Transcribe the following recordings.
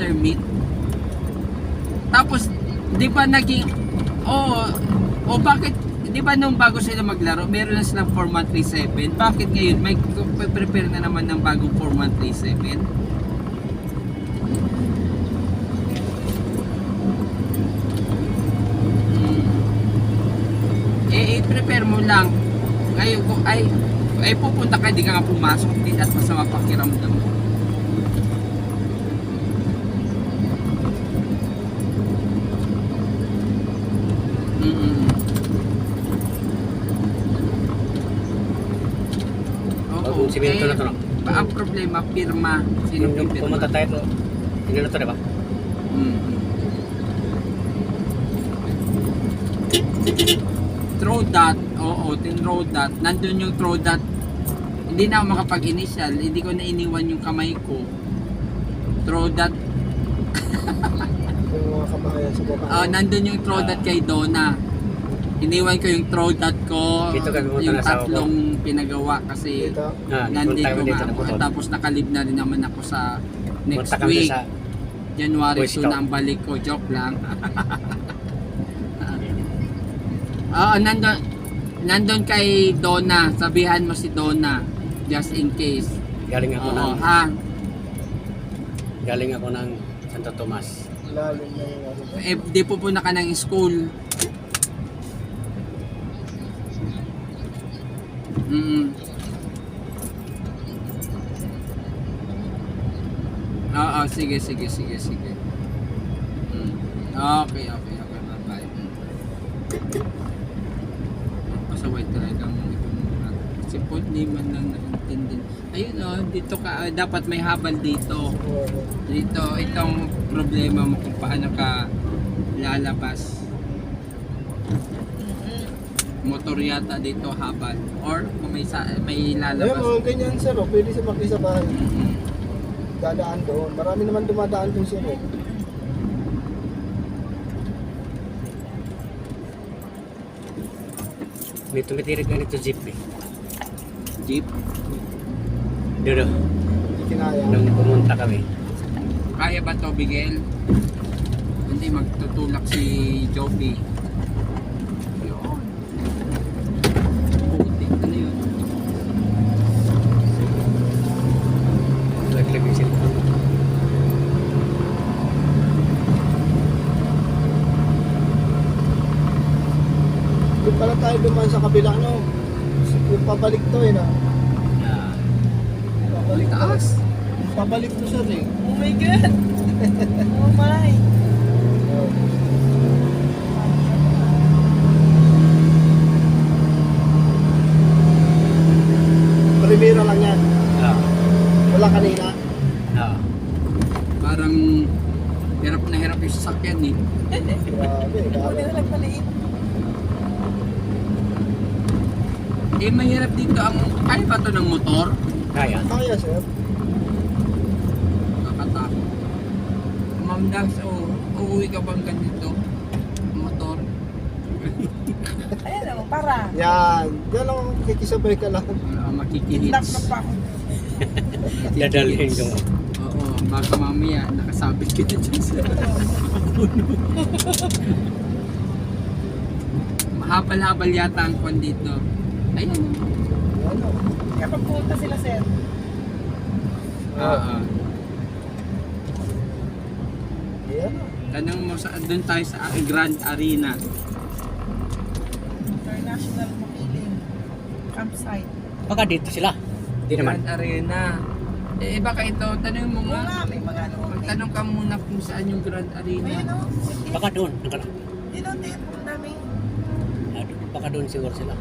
intermit. Tapos, di ba naging, bakit, di ba nung bago sila maglaro, meron na silang 4137? Bakit ngayon, may prepare na naman ng bagong 4137? I-prepare mo lang. Ngayon, kung ay pupunta ka, di ka nga pumasok din at masama pakiramdam mo. Bagong simento na to, no? Ang problema, pirma. Sino Yung pirma? pumunta tayo to, hindi na to, diba? Throw dot, tinrow dot. Nandun yung throw dot. Hindi na ako makapag-initial. Hindi ko na iniwan yung kamay ko. Throw dot. Yung mga kabahayan sa baba. Nandun yung throw dot kay Donna. Iniwan ko yung throw dot ko. Dito ka pumunta Yung na sa tatlong pinagawa kasi Dito. nandito tayo dito nga na ako. putol. Tapos nakalib na rin naman ako sa next Punta kami week. sa January Boy 2 Scout. na ang balik ko. Joke lang. Nandun kay Donna. Sabihan mo si Donna. Just in case. galing ako ng galing ako ng Santo Tomas. Lalim na yung ano. Di pupunta ka ng school. Sige. Okay, bye-bye. Pasaway talagang si Paul di man lang naintindi. Ayun dito ka, dapat may habal dito. Dito, itong problema mo kung paano ka lalabas. Motor yata dito habal. Or kung may Ayun, lalabas. mga ganyan sir, pwede sa makisabahay. Dadaan doon. Marami naman dumadaan doon sir. May tumitirik na nito jeep eh. Jeep. Dodo, Hindi kinaya. nung pumunta kami. Kaya ba to, Bigel? Hindi magtutulak si Joby. Yun. Puti. Ano yun? Laglag yung cellphone. Doon pala tayo dumaan sa kabila, no? Yung pabalik to eh, na. Pabalik Taas. Pabalik to sir eh. Oh my God! Oh my! Primera lang yan. Wala kanina. Parang hirap na hirap yung sasakyan eh. Grabe, Hindi grabe. na nagpaliit. Mahirap dito ang... Kaya ba ito ng motor? Kaya. Kaya sir. Kakatakot. Ma'am Dax, uuwi ka bang ganito? Motor? Ayan naman, para. Yan. Yan lang, kikisabay ka lang. Lock na Makikihits. pa ako. Dadalhin ko. Oo, baka mamaya nakasabit ka na dyan sa mahapal-habal yata ang kwan dito. Ayun. Yan o. Kapag punta sila, sir. Yan o. Tanong mo doon tayo sa Grand Arena. International Makiling Campsite. Baka dito sila. Hindi naman. Grand Arena. Baka ito, tanong mo Oo nga. nga, may mga ano. Magtanong ka muna kung saan yung Grand Arena. Ayun o. Baka doon. Yun o, tingin po dami. Baka doon siguro sila.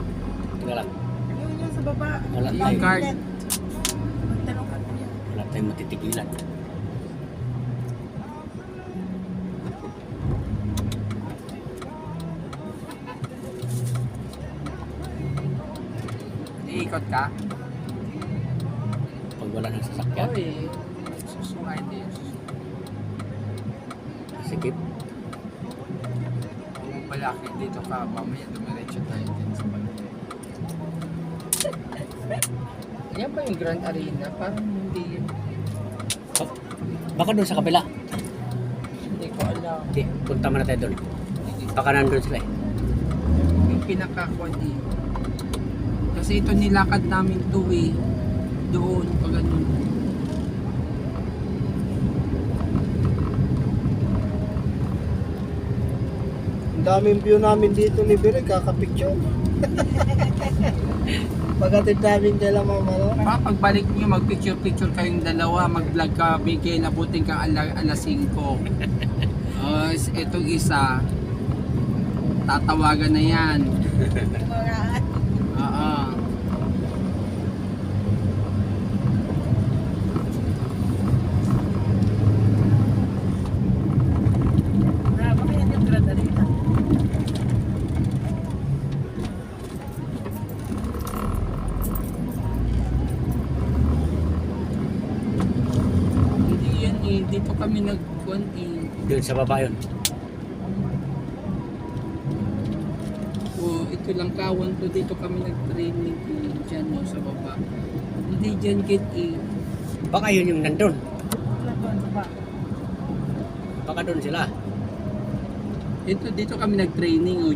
Tingnan lang. Yun yun sa baba. Wala Yung tayo. card. Magtanong ka po yan. Wala tayong matitigilan. Iikot ka? Pag wala ng sasakyan. Oy, susunay din. Sikip. Kung malaki dito ka, mamaya dumiretso tayo din sa balik. Yan ba yung Grand Arena? Parang hindi yun. Baka doon sa kabila. Di, punta muna tayo doon. Baka nandun sila eh. Yung pinakakuan eh. Kasi ito nilakad namin to eh. Doon, pag ganun. Ang daming view namin dito ni Bire, kakapicture. Pagkatid namin kay Mama, no? Pagbalik niyo, mag-picture-picture kayong dalawa, mag-vlog ka, bigay, nabuting ka alas 5. Itong isa, tatawagan na yan. Maraan. Oo. Baka yan yung gradarita. Hindi yan eh, dito kami nag-kuan eh. Doon sa baba yun. Ito lang kawan to, dito kami nag-training eh, dyan no, sa baba. Hindi dyan gate eh. Baka yun yung nandun. Laban ba? Baka doon sila. Dito kami nag-training oh.